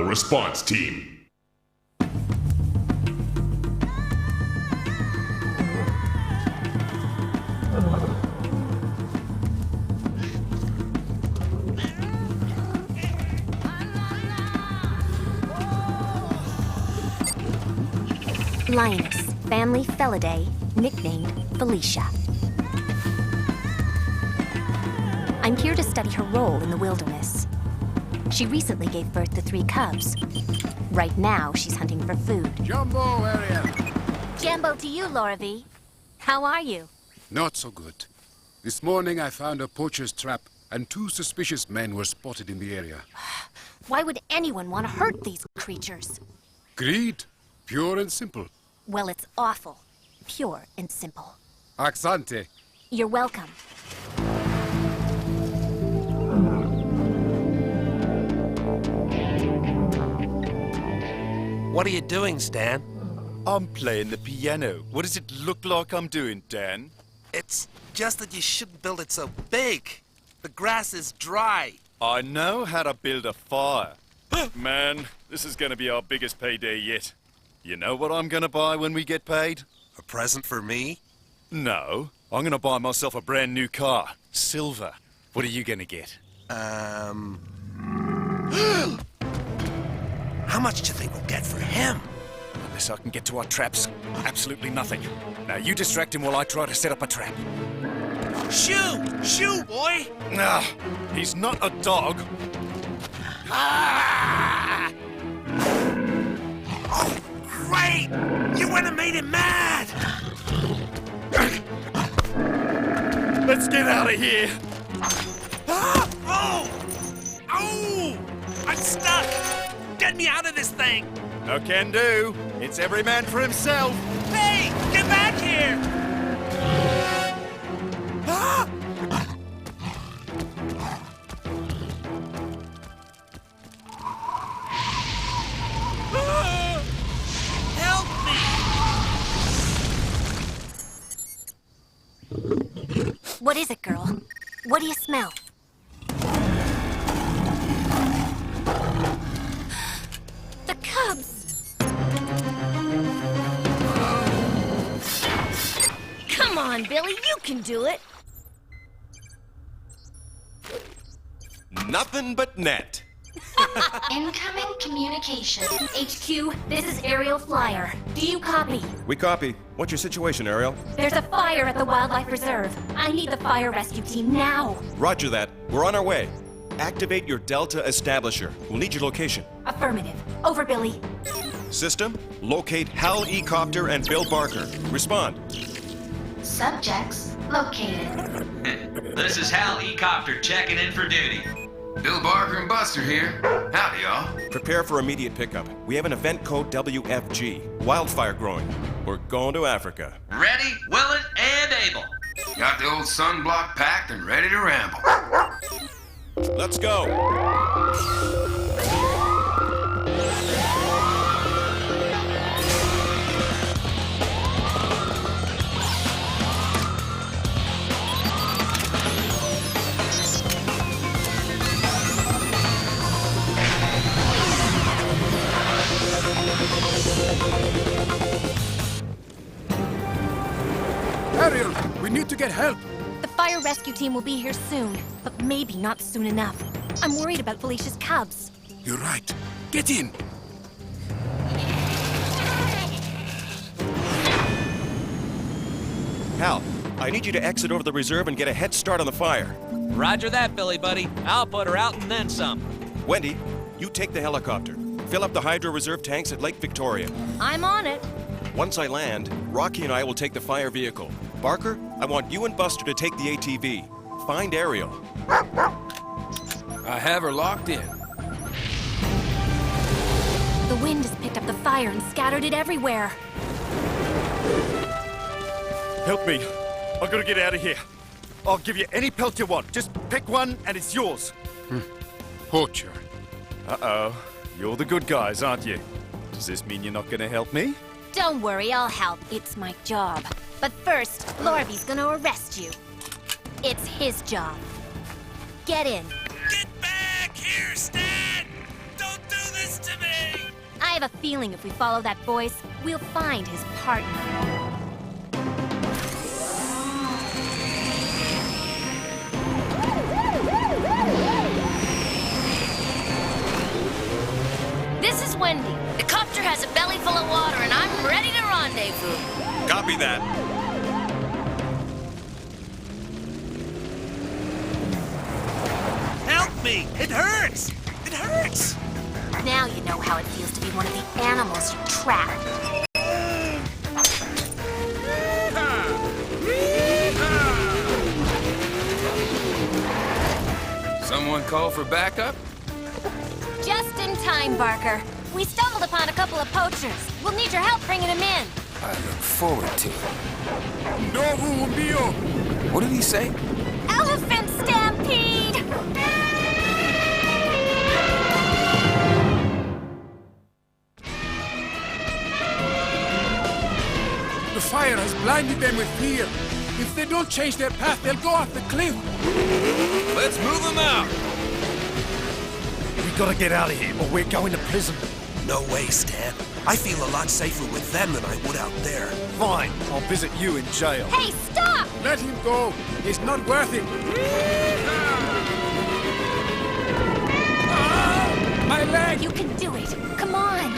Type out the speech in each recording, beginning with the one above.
Rebel Response Team. Lioness, family Felidae, nicknamed Felicia. I'm here to study her role in the wilderness. She recently gave birth to 3 cubs. Right now, she's hunting for food. Jumbo area. Jambo to you, Laura V. How are you? Not so good. This morning I found a poacher's trap, and 2 suspicious men were spotted in the area. Why would anyone want to hurt these creatures? Greed, pure and simple. Well, it's awful. Pure and simple. Axante. You're welcome. What are you doing, Stan? I'm playing the piano. What does it look like I'm doing, Dan? It's just that you shouldn't build it so big. The grass is dry. I know how to build a fire. Man, this is gonna be our biggest payday yet. You know what I'm gonna buy when we get paid? A present for me? No, I'm gonna buy myself a brand new car. Silver. What are you gonna get? How much do you think we'll get for him? Unless I can get to our traps, absolutely nothing. Now you distract him while I try to set up a trap. Shoo! Shoo, boy! Nah, he's not a dog. Ah! Oh, great! You went and made him mad! Let's get out of here. Ah! Oh! Oh! I'm stuck! Get me out of this thing! No can do. It's every man for himself. Hey! Get back here! Ah! Ah! Help me! What is it, girl? What do you smell? The cubs! Come on, Billy, you can do it! Nothing but net. Incoming communication. HQ, this is Aerial Flyer. Do you copy? We copy. What's your situation, Ariel? There's a fire at the Wildlife Reserve. I need the fire rescue team now. Roger that. We're on our way. Activate your Delta Establisher. We'll need your location. Affirmative. Over, Billy. System, locate Hal E-Copter and Bill Barker. Respond. Subjects located. This is Hal E-Copter checking in for duty. Bill Barker and Buster here. Howdy, y'all. Prepare for immediate pickup. We have an event code WFG. Wildfire growing. We're going to Africa. Ready, willing, and able. Got the old sunblock packed and ready to ramble. Let's go. Ariel, we need to get help. The fire rescue team will be here soon, but maybe not soon enough. I'm worried about Felicia's cubs. You're right. Get in. Hal, I need you to exit over the reserve and get a head start on the fire. Roger that, Billy buddy. I'll put her out and then some. Wendy, you take the helicopter. Fill up the hydro reserve tanks at Lake Victoria. I'm on it. Once I land, Rocky and I will take the fire vehicle. Barker, I want you and Buster to take the ATV. Find Ariel. I have her locked in. The wind has picked up the fire and scattered it everywhere. Help me. I've got to get out of here. I'll give you any pelt you want. Just pick one and it's yours. Poacher. Uh-oh. You're the good guys, aren't you? Does this mean you're not going to help me? Don't worry, I'll help. It's my job. But first, Lorvy's gonna arrest you. It's his job. Get in. Get back here, Stan! Don't do this to have a feeling if we follow that voice, we'll find his partner. This is Wendy. The copter has a belly full of water and I'm ready to rendezvous. Copy that. Help me! It hurts! It hurts! Now you know how it feels to be one of the animals you trapped. Someone call for backup? Just in time, Barker. We stumbled upon a couple of poachers. We'll need your help bringing them in. I look forward to it. Novu mio! What did he say? Elephant stampede! The fire has blinded them with fear. If they don't change their path, they'll go off the cliff. Let's move them out! We gotta get out of here or we're going to prison. No way, Stan. I feel a lot safer with them than I would out there. Fine, I'll visit you in jail. Hey, stop! Let him go. He's not worth it. Ah, my leg! You can do it. Come on.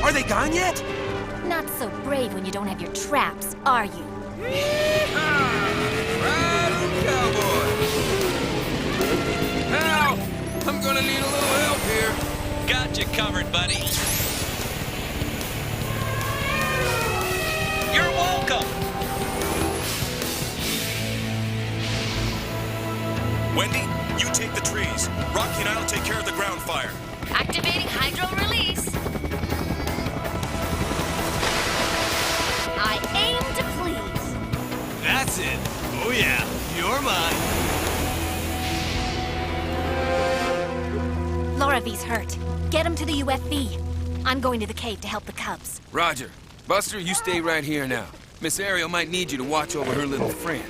Are they gone yet? Not so brave when you don't have your traps, are you? Hal! I'm gonna need a little help here. Got you covered, buddy. You're welcome. Wendy, you take the trees. Rocky and I'll take care of the ground fire. Activating hydro release. I aim to please. That's it. Oh yeah, you're mine. Laura V's hurt. Get him to the UFV. I'm going to the cave to help the cubs. Roger. Buster, you stay right here now. Miss Ariel might need you to watch over her little friend.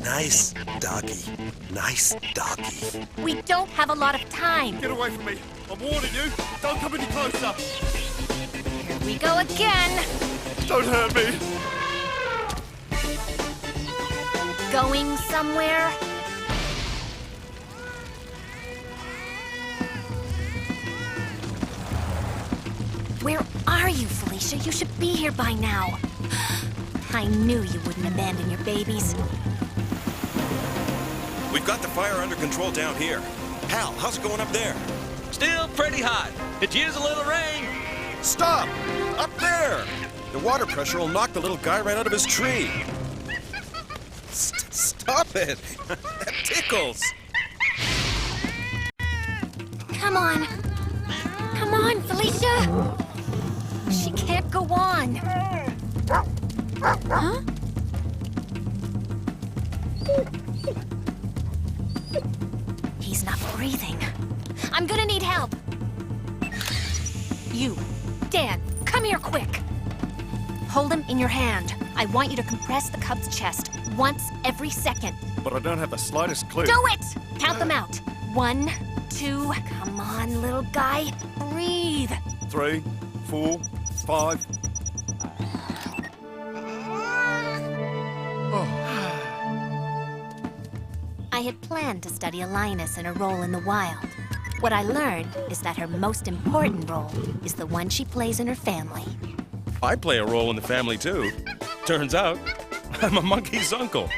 Nice doggy. Nice doggy. We don't have a lot of time. Get away from me. I'm warning you. Don't come any closer. Here we go again. Don't hurt me. Going somewhere? Where are you, Felicia? You should be here by now. I knew you wouldn't abandon your babies. We've got the fire under control down here. Hal, how's it going up there? Still pretty hot. Could use a little rain. Stop! Up there! The water pressure will knock the little guy right out of his tree. Stop it! That tickles! Come on. Come on, Felicia. She can't go on. Huh? He's not breathing. I'm gonna need help. You, Dan, come here quick. Hold him in your hand. I want you to compress the cub's chest once every second. But I don't have the slightest clue. Do it! Count them out. 1, 2, come on, little guy. Breathe. 3, 4, 5. I had planned to study a lioness and her role in the wild. What I learned is that her most important role is the one she plays in her family. I play a role in the family, too. Turns out, I'm a monkey's uncle.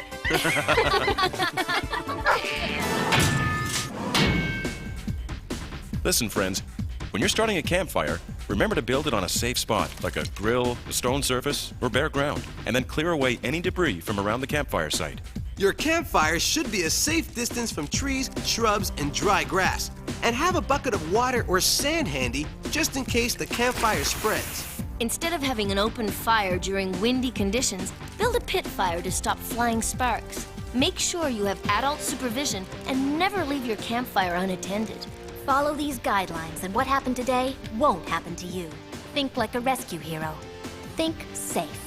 Listen, friends, when you're starting a campfire, remember to build it on a safe spot, like a grill, a stone surface, or bare ground, and then clear away any debris from around the campfire site. Your campfire should be a safe distance from trees, shrubs, and dry grass. And have a bucket of water or sand handy just in case the campfire spreads. Instead of having an open fire during windy conditions, build a pit fire to stop flying sparks. Make sure you have adult supervision and never leave your campfire unattended. Follow these guidelines and what happened today won't happen to you. Think like a rescue hero. Think safe.